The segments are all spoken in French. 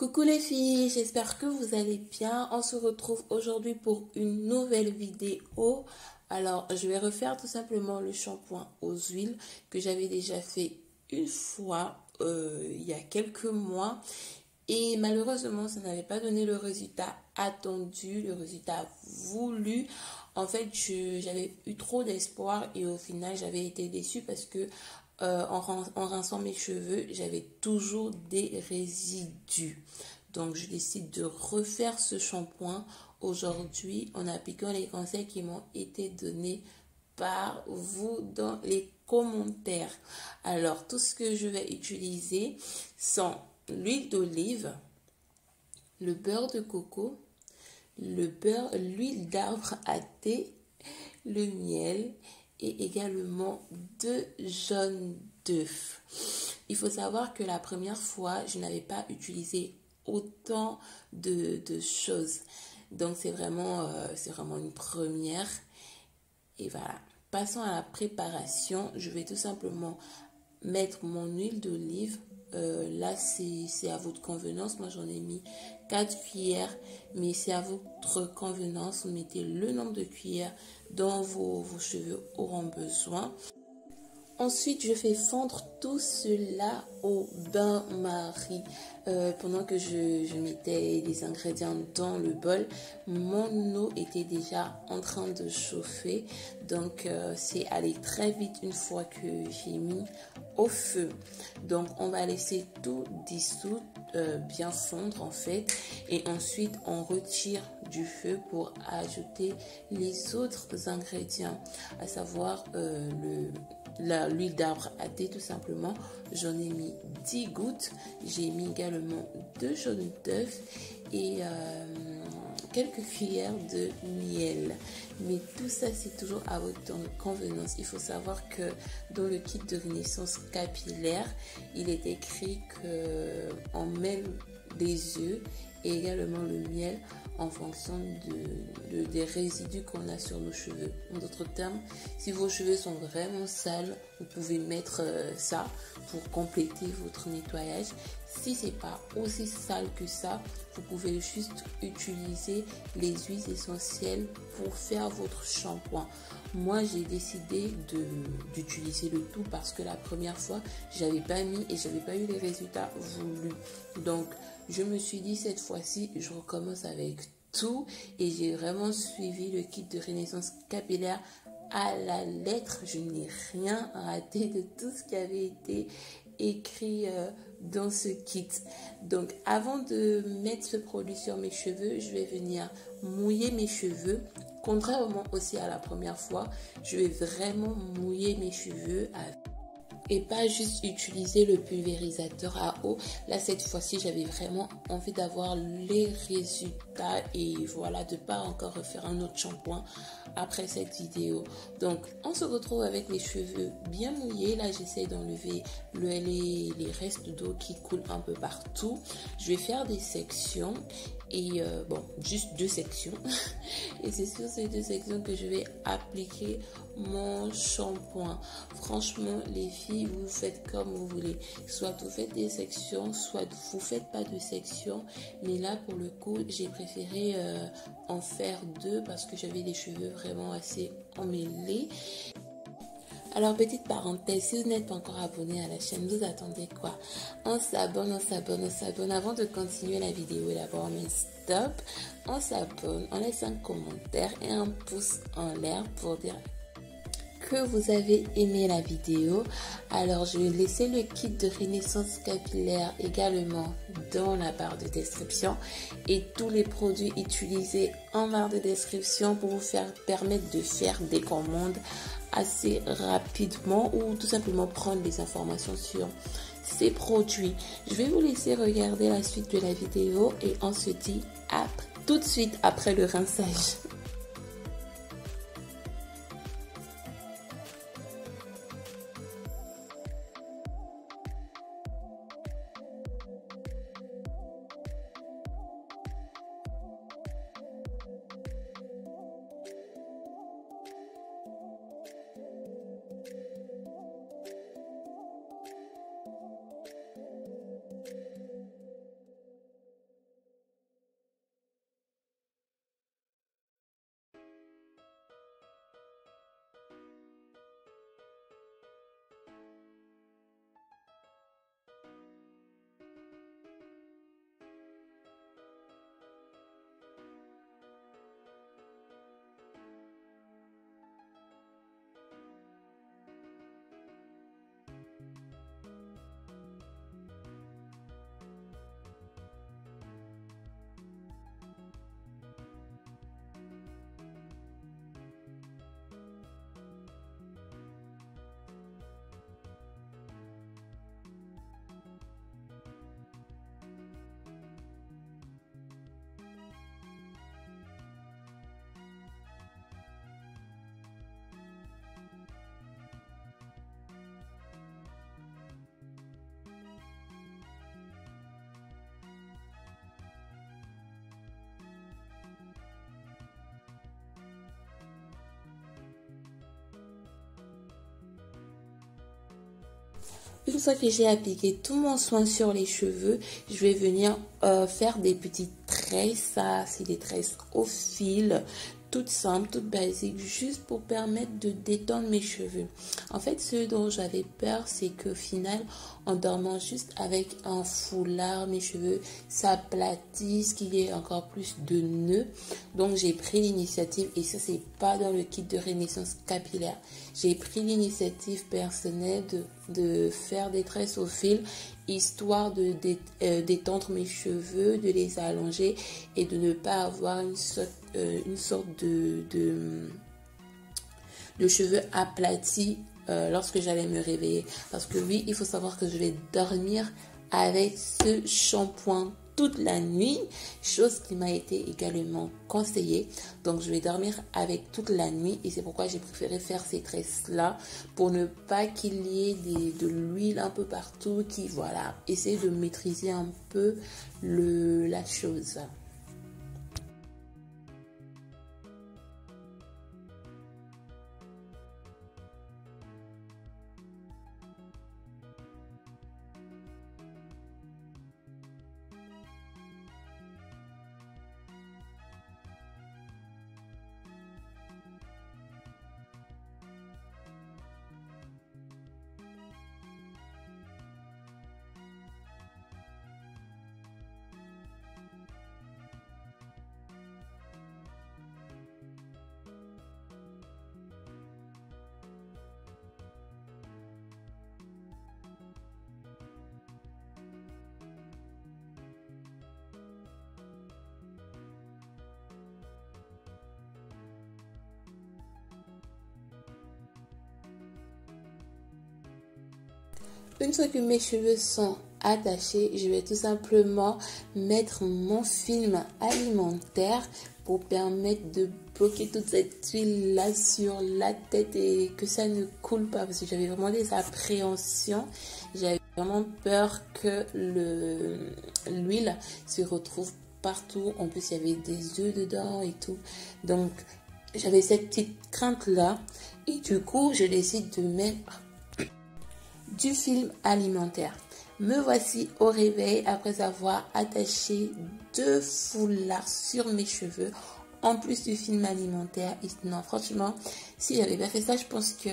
Coucou les filles, j'espère que vous allez bien. On se retrouve aujourd'hui pour une nouvelle vidéo. Alors, je vais refaire tout simplement le shampoing aux huiles que j'avais déjà fait une fois il y a quelques mois. Et malheureusement, ça n'avait pas donné le résultat attendu, le résultat voulu. En fait, j'avais eu trop d'espoir et au final, j'avais été déçue parce que en rinçant mes cheveux, j'avais toujours des résidus. Donc, je décide de refaire ce shampoing aujourd'hui en appliquant les conseils qui m'ont été donnés par vous dans les commentaires. Alors, tout ce que je vais utiliser sont l'huile d'olive, le beurre de coco, l'huile d'arbre à thé, le miel et également 2 jaunes d'œufs. Il faut savoir que la première fois, je n'avais pas utilisé autant de choses. Donc, c'est vraiment une première. Et voilà. Passons à la préparation. Je vais tout simplement mettre mon huile d'olive. Là, c'est à votre convenance. Moi, j'en ai mis 4 cuillères. Mais c'est à votre convenance. Vous mettez le nombre de cuillères dont vos cheveux auront besoin. Ensuite, je fais fondre tout cela au bain-marie. Pendant que je mettais les ingrédients dans le bol, mon eau était déjà en train de chauffer. Donc, c'est allé très vite une fois que j'ai mis au feu. Donc, on va laisser tout dissoudre, bien fondre en fait. Et ensuite, on retire du feu pour ajouter les autres ingrédients, à savoir l'huile d'arbre à thé tout simplement. J'en ai mis 10 gouttes. J'ai mis également 2 jaunes d'œufs et quelques cuillères de miel. Mais tout ça, c'est toujours à votre convenance. Il faut savoir que dans le kit de Renaissance capillaire, il est écrit qu'on met des œufs et également le miel en fonction des résidus qu'on a sur nos cheveux. En d'autres termes, si vos cheveux sont vraiment sales, vous pouvez mettre ça pour compléter votre nettoyage. Si c'est pas aussi sale que ça, vous pouvez juste utiliser les huiles essentielles pour faire votre shampoing. Moi, j'ai décidé d'utiliser le tout parce que la première fois, j'avais pas mis et j'avais pas eu les résultats voulus. Donc, je me suis dit cette fois-ci, je recommence avec tout et j'ai vraiment suivi le kit de Renaissance capillaire à la lettre. Je n'ai rien raté de tout ce qui avait été écrit dans ce kit. Donc, avant de mettre ce produit sur mes cheveux, je vais venir mouiller mes cheveux. Contrairement aussi à la première fois, je vais vraiment mouiller mes cheveux et pas juste utiliser le pulvérisateur à eau. Là, cette fois-ci, j'avais vraiment envie d'avoir les résultats et voilà, de pas encore refaire un autre shampoing après cette vidéo. Donc, on se retrouve avec les cheveux bien mouillés. Là, j'essaie d'enlever les restes d'eau qui coulent un peu partout. Je vais faire des sections et bon, juste 2 sections. Et c'est sur ces 2 sections que je vais appliquer mon shampoing. Franchement, les filles, vous faites comme vous voulez. Soit vous faites des sections, soit vous faites pas de sections. Mais là, pour le coup, j'ai préféré en faire 2 parce que j'avais les cheveux vraiment assez emmêlés. Alors, petite parenthèse, si vous n'êtes pas encore abonné à la chaîne, vous attendez quoi? On s'abonne. Avant de continuer la vidéo et d'abord, mais stop. On s'abonne, on laisse un commentaire et un pouce en l'air pour dire que vous avez aimé la vidéo. Alors, je vais laisser le kit de Renaissance capillaire également dans la barre de description et tous les produits utilisés en barre de description pour vous permettre de faire des commandes assez rapidement ou tout simplement prendre des informations sur ces produits. Je vais vous laisser regarder la suite de la vidéo et on se dit tout de suite après le rinçage. Une fois que j'ai appliqué tout mon soin sur les cheveux, je vais venir faire des petites tresses. Ça, c'est des tresses au fil, toutes simples, toutes basiques, juste pour permettre de détendre mes cheveux. En fait, ce dont j'avais peur, c'est qu'au final, en dormant juste avec un foulard, mes cheveux s'aplatissent, qu'il y ait encore plus de nœuds. Donc, j'ai pris l'initiative, et ça, c'est pas dans le kit de renaissance capillaire. J'ai pris l'initiative personnelle de faire des tresses au fil, histoire de détendre mes cheveux, de les allonger et de ne pas avoir une sorte de cheveux aplatis lorsque j'allais me réveiller. Parce que oui, il faut savoir que je vais dormir avec ce shampoing toute la nuit, chose qui m'a été également conseillée. Donc je vais dormir avec toute la nuit, et c'est pourquoi j'ai préféré faire ces tresses là, pour ne pas qu'il y ait de l'huile un peu partout, qui voilà, essayer de maîtriser un peu la chose. Une fois que mes cheveux sont attachés, je vais tout simplement mettre mon film alimentaire pour permettre de bloquer toute cette huile là sur la tête et que ça ne coule pas, parce que j'avais vraiment des appréhensions. J'avais vraiment peur que l'huile se retrouve partout. En plus, il y avait des œufs dedans et tout. Donc, j'avais cette petite crainte là. Et du coup, je décide de mettre du film alimentaire. Me voici au réveil après avoir attaché 2 foulards sur mes cheveux, en plus du film alimentaire. Et non, franchement, si j'avais pas fait ça, je pense que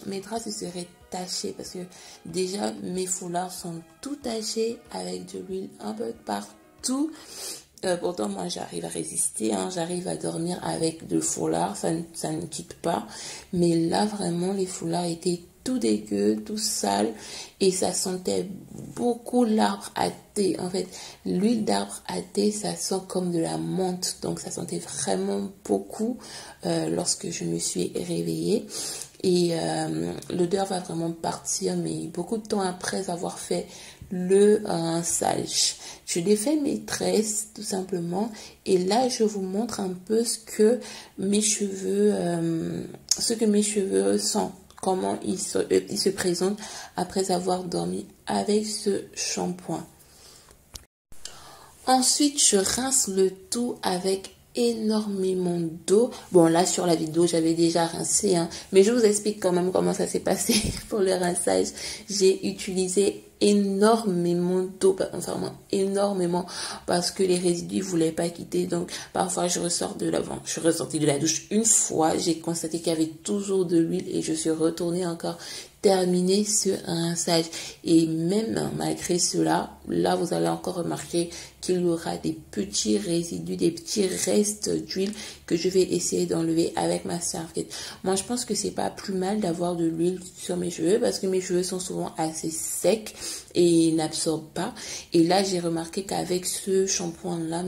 mes draps se seraient tachés, parce que déjà mes foulards sont tout tachés avec de l'huile un peu partout. Pourtant, moi, j'arrive à résister, hein, j'arrive à dormir avec de foulards, ça ne quitte pas. Mais là, vraiment, les foulards étaient tout dégueu, tout sale, et ça sentait beaucoup l'arbre à thé. En fait, l'huile d'arbre à thé, ça sent comme de la menthe, donc ça sentait vraiment beaucoup lorsque je me suis réveillée. Et l'odeur va vraiment partir, mais beaucoup de temps après avoir fait le rinçage. Je défais mes tresses tout simplement, et là je vous montre un peu ce que mes cheveux sont, comment ils se présentent après avoir dormi avec ce shampoing. Ensuite, je rince le tout avec énormément d'eau. Bon, là sur la vidéo j'avais déjà rincé, hein, mais je vous explique quand même comment ça s'est passé pour le rinçage. J'ai utilisé énormément d'eau, enfin vraiment énormément, parce que les résidus voulaient pas quitter. Donc parfois je suis ressortie de la douche une fois, j'ai constaté qu'il y avait toujours de l'huile, et je suis retournée encore terminer ce rinçage. Et même malgré cela, là vous allez encore remarquer qu'il y aura des petits résidus, des petits restes d'huile que je vais essayer d'enlever avec ma serviette. Moi, je pense que c'est pas plus mal d'avoir de l'huile sur mes cheveux, parce que mes cheveux sont souvent assez secs et n'absorbent pas. Et là, j'ai remarqué qu'avec ce shampoing-là,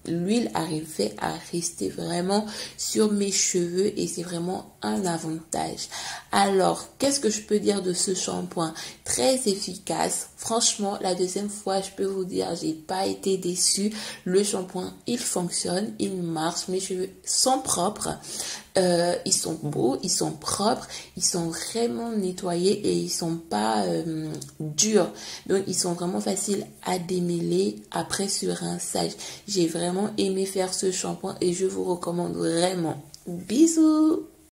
l'huile arrivait à rester vraiment sur mes cheveux, et c'est vraiment un avantage. Alors, qu'est-ce que je peux dire de ce shampoing? Très efficace. Franchement, la deuxième fois, je peux vous dire, j'ai pas été déçue. Le shampoing, il fonctionne, il marche. Mes cheveux sont propres. Ils sont beaux, ils sont propres, ils sont vraiment nettoyés, et ils sont pas durs. Donc, ils sont vraiment faciles à démêler après ce rinçage. J'ai vraiment aimé faire ce shampoing, et je vous recommande vraiment. Bisous!